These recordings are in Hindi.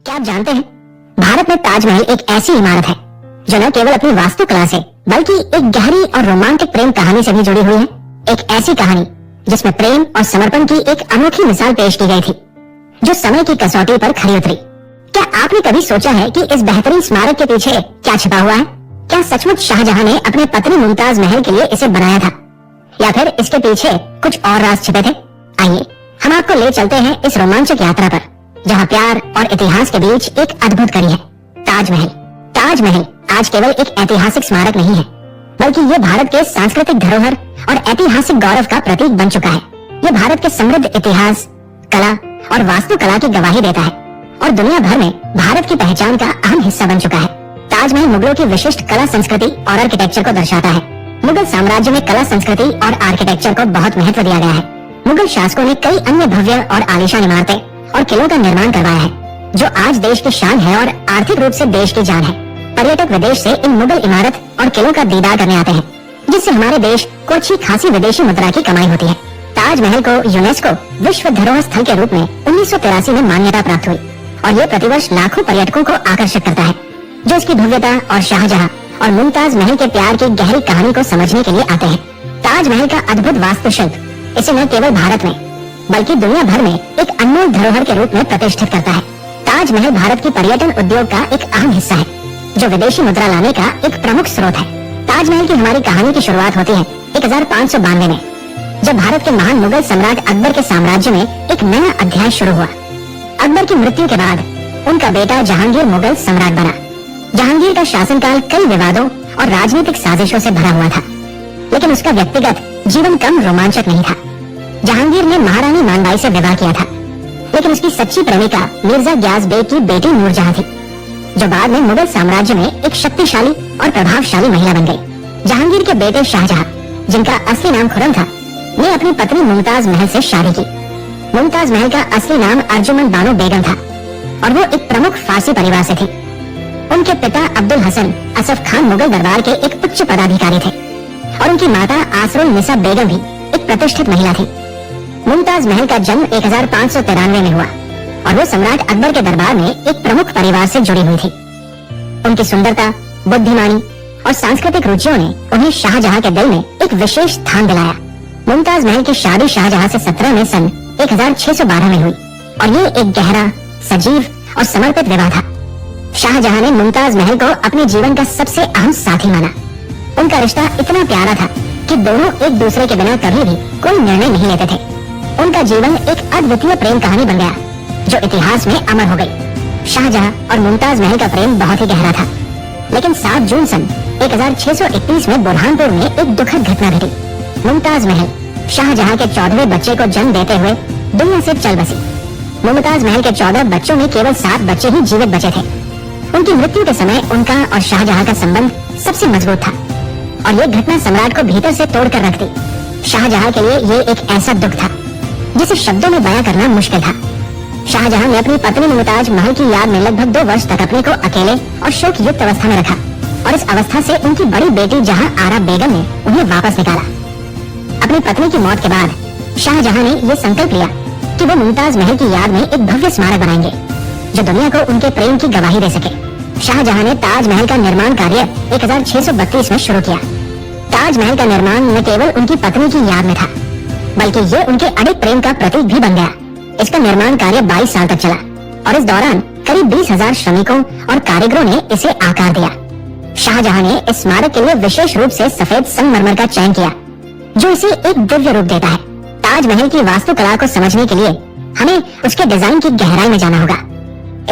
क्या आप जानते हैं भारत में ताजमहल एक ऐसी इमारत है जो न केवल अपनी वास्तुकला से बल्कि एक गहरी और रोमांटिक प्रेम कहानी से भी जुड़ी हुई है। एक ऐसी कहानी जिसमें प्रेम और समर्पण की एक अनोखी मिसाल पेश की गई थी जो समय की कसौटी पर खरी उतरी। क्या आपने कभी सोचा है कि इस बेहतरीन स्मारक के पीछे क्या छिपा हुआ है? क्या सचमुच शाहजहां ने अपने पत्नी मुमताज महल के लिए इसे बनाया था या फिर इसके पीछे कुछ और राज छिपे थे? आइए हम आपको ले चलते हैं इस रोमांचक यात्रा पर जहां प्यार और इतिहास के बीच एक अद्भुत कड़ी है। ताजमहल। ताजमहल आज केवल एक ऐतिहासिक स्मारक नहीं है बल्कि ये भारत के सांस्कृतिक धरोहर और ऐतिहासिक गौरव का प्रतीक बन चुका है। ये भारत के समृद्ध इतिहास, कला और वास्तुकला की गवाही देता है और दुनिया भर में भारत की पहचान का अहम हिस्सा बन चुका है। ताजमहल मुगलों की विशिष्ट कला संस्कृति और आर्किटेक्चर को दर्शाता है। मुगल साम्राज्य में कला संस्कृति और आर्किटेक्चर को बहुत महत्व दिया गया है। मुगल शासकों ने कई अन्य भव्य और आलीशान इमारतें और किलों का निर्माण करवाया है जो आज देश की शान है और आर्थिक रूप से देश की जान है। पर्यटक विदेश से इन मुगल इमारत और किलों का दीदार करने आते हैं जिससे हमारे देश को अच्छी खासी विदेशी मुद्रा की कमाई होती है। ताजमहल को यूनेस्को विश्व धरोहर स्थल के रूप में 1983 में मान्यता प्राप्त हुई और ये प्रतिवर्ष लाखों पर्यटकों को आकर्षित करता है जो इसकी भव्यता और शाहजहां और मुमताज महल के प्यार की गहरी कहानी को समझने के लिए आते हैं। ताजमहल का अद्भुत वास्तुशिल्प इसे न केवल भारत में बल्कि दुनिया भर में एक अनमोल धरोहर के रूप में प्रतिष्ठित करता है। ताजमहल भारत की पर्यटन उद्योग का एक अहम हिस्सा है जो विदेशी मुद्रा लाने का एक प्रमुख स्रोत है। ताजमहल की हमारी कहानी की शुरुआत होती है 1592 में जब भारत के महान मुगल सम्राट अकबर के साम्राज्य में एक नया अध्याय शुरू हुआ। अकबर की मृत्यु के बाद उनका बेटा जहांगीर मुगल सम्राट बना। जहांगीर का शासनकाल कई विवादों और राजनीतिक साजिशों से भरा हुआ था लेकिन उसका व्यक्तिगत जीवन कम रोमांचक नहीं था। जहांगीर ने महारानी मानबाई से विवाह किया था लेकिन उसकी सच्ची प्रेमिका मिर्जा ग्यास बेग की बेटी नूरजहां थी जो बाद में मुगल साम्राज्य में एक शक्तिशाली और प्रभावशाली महिला बन गई। जहांगीर के बेटे शाहजहां जिनका असली नाम खुर्रम था ने अपनी पत्नी मुमताज महल से शादी की। मुमताज महल का असली नाम अर्जुमंद बानो बेगम था और वो एक प्रमुख फारसी परिवार से थी। उनके पिता अब्दुल हसन असफ खान मुगल दरबार के एक उच्च पदाधिकारी थे और उनकी माता आसरुल निसा बेगम भी एक प्रतिष्ठित महिला थी। मुमताज महल का जन्म 1593 में हुआ और वो सम्राट अकबर के दरबार में एक प्रमुख परिवार से जुड़ी हुई थी। उनकी सुंदरता, बुद्धिमानी और सांस्कृतिक रुचियों ने उन्हें शाहजहां के दिल में एक विशेष स्थान दिलाया। मुमताज महल की शादी शाहजहां से 17 में सन 1612 में हुई और ये एक गहरा, सजीव और समर्पित विवाह था। शाहजहां ने मुमताज महल को अपने जीवन का सबसे अहम साथी माना। उनका रिश्ता इतना प्यारा था कि दोनों एक दूसरे के बिना कभी भी कोई निर्णय नहीं लेते थे। उनका जीवन एक अद्वितीय प्रेम कहानी बन गया जो इतिहास में अमर हो गई। शाहजहां और मुमताज महल का प्रेम बहुत ही गहरा था लेकिन 7 जून सन 1631 में बुरहानपुर में एक दुखद घटना घटी। मुमताज महल शाहजहां के 14वें बच्चे को जन्म देते हुए दुनिया से चल बसी। मुमताज महल के 14 बच्चों में केवल 7 बच्चे ही जीवित बचे थे। उनकी मृत्यु के समय उनका और शाहजहां का संबंध सबसे मजबूत था और ये घटना सम्राट को भीतर से तोड़कर रख दी। शाहजहां के लिए ये एक ऐसा दुख था जिसे शब्दों में बयां करना मुश्किल था। शाहजहां ने अपनी पत्नी मुमताज महल की याद में लगभग 2 वर्ष तक अपने को अकेले और शोक युक्त अवस्था में रखा और इस अवस्था से उनकी बड़ी बेटी जहां आरा बेगम ने उन्हें वापस निकाला। अपनी पत्नी की मौत के बाद शाहजहां ने यह संकल्प लिया कि वो मुमताज महल की याद में एक भव्य स्मारक बनाएंगे जो दुनिया को उनके प्रेम की गवाही दे सके। शाहजहां ने ताजमहल का निर्माण कार्य 1632 में शुरू किया। ताजमहल का निर्माण न केवल उनकी पत्नी की याद में था बल्कि ये उनके अडिग प्रेम का प्रतीक भी बन गया। इसका निर्माण कार्य 22 साल तक चला और इस दौरान करीब 20,000 श्रमिकों और कारीगरों ने इसे आकार दिया। शाहजहां ने इस स्मारक के लिए विशेष रूप से सफेद संगमरमर का चयन किया जो इसे एक दिव्य रूप देता है। ताजमहल की वास्तुकला को समझने के लिए हमें उसके डिजाइन की गहराई में जाना होगा।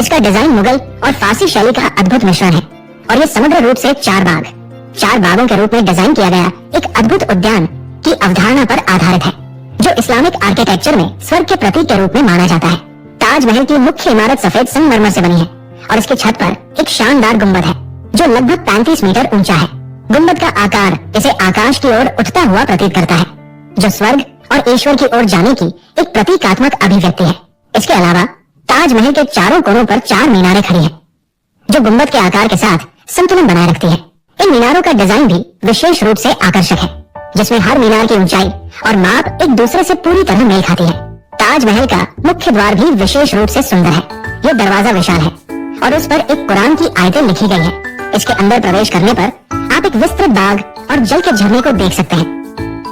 इसका डिजाइन मुगल और फारसी शैली का अद्भुत मिश्रण है और ये समग्र रूप से 4 बागों के रूप में डिजाइन किया गया एक अद्भुत उद्यान की अवधारणा पर आधारित है जो इस्लामिक आर्किटेक्चर में स्वर्ग के प्रतीक के रूप में माना जाता है। ताजमहल की मुख्य इमारत सफेद संगमरमर से बनी है और इसकी छत पर एक शानदार गुंबद है जो लगभग 35 मीटर ऊंचा है। गुंबद का आकार इसे आकाश की ओर उठता हुआ प्रतीत करता है जो स्वर्ग और ईश्वर की ओर जाने की एक प्रतीकात्मक अभिव्यक्ति है। इसके अलावा ताजमहल के चारों कोनों पर 4 मीनारें खड़ी हैं जो गुंबद के आकार के साथ संतुलन बनाए रखती है। इन मीनारों का डिजाइन भी विशेष रूप से आकर्षक है जिसमें हर मीनार की ऊंचाई और माप एक दूसरे से पूरी तरह मेल खाती है। ताजमहल का मुख्य द्वार भी विशेष रूप से सुंदर है। यह दरवाजा विशाल है और उस पर एक कुरान की आयतें लिखी गई है। इसके अंदर प्रवेश करने पर आप एक विस्तृत बाग और जल के झरने को देख सकते हैं,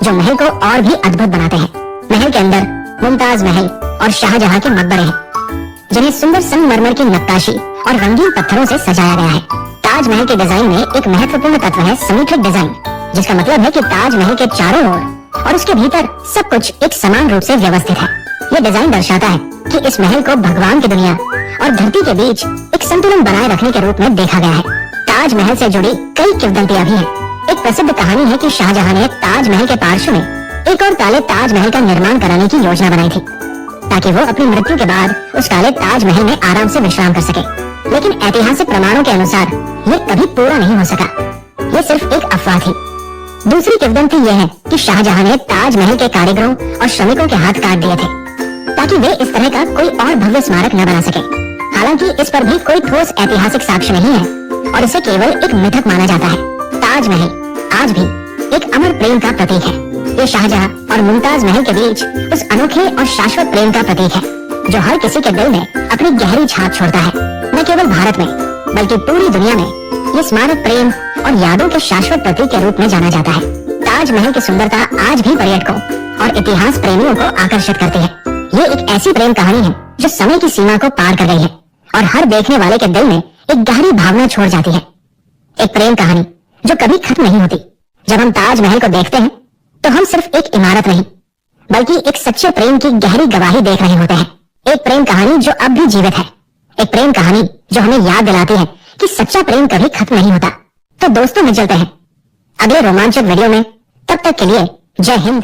जो महल को और भी अद्भुत बनाते हैं। महल के अंदर मुमताज महल और शाहजहां के मकबरे हैं, जिन्हें सुंदर संगमरमर की नक्काशी और रंगीन पत्थरों से सजाया गया है। ताजमहल के डिजाइन में एक महत्वपूर्ण तत्व है सिमेट्रिक डिजाइन, जिसका मतलब है कि ताजमहल के चारों ओर और उसके भीतर सब कुछ एक समान रूप से व्यवस्थित है। यह डिजाइन दर्शाता है कि इस महल को भगवान की दुनिया और धरती के बीच एक संतुलन बनाए रखने के रूप में देखा गया है। ताजमहल से जुड़ी कई किंवदंतियां भी हैं। एक प्रसिद्ध कहानी है कि शाहजहां ने ताजमहल के पार्श्व में एक और काले ताजमहल का निर्माण कराने की योजना बनाई थी, ताकि वो अपनी मृत्यु के बाद उस काले ताजमहल में आराम से विश्राम कर सके। लेकिन ऐतिहासिक प्रमाणों के अनुसार ये कभी पूरा नहीं हो सका। ये सिर्फ एक अफवाह थी। दूसरी किंवदंती यह है कि शाहजहां ने ताजमहल के कारीगरों और श्रमिकों के हाथ काट दिए थे, ताकि वे इस तरह का कोई और भव्य स्मारक न बना सके। हालांकि इस पर भी कोई ठोस ऐतिहासिक साक्ष्य नहीं है और इसे केवल एक मिथक माना जाता है। ताजमहल आज भी एक अमर प्रेम का प्रतीक है। ये शाहजहां और मुमताज महल के बीच उस अनोखे और शाश्वत प्रेम का प्रतीक है, जो हर किसी के दिल में अपनी गहरी छाप छोड़ता है। न केवल भारत में बल्कि पूरी दुनिया में ये स्मारक प्रेम और यादों के शाश्वत प्रतीक के रूप में जाना जाता है। ताजमहल की सुंदरता आज भी पर्यटकों और इतिहास प्रेमियों को आकर्षित करती है। ये एक ऐसी प्रेम कहानी है जो समय की सीमा को पार कर गई है और हर देखने वाले के दिल में एक गहरी भावना छोड़ जाती है। एक प्रेम कहानी जो कभी खत्म नहीं होती। जब हम ताजमहल को देखते हैं तो हम सिर्फ एक इमारत नहीं, बल्कि एक सच्चे प्रेम की गहरी गवाही देख रहे होते हैं। एक प्रेम कहानी जो अब भी जीवित है, एक प्रेम कहानी जो हमें याद दिलाती है कि सच्चा प्रेम कभी खत्म नहीं होता। तो दोस्तों, मिलते हैं अगले रोमांचक वीडियो में। तब तक के लिए जय हिंद।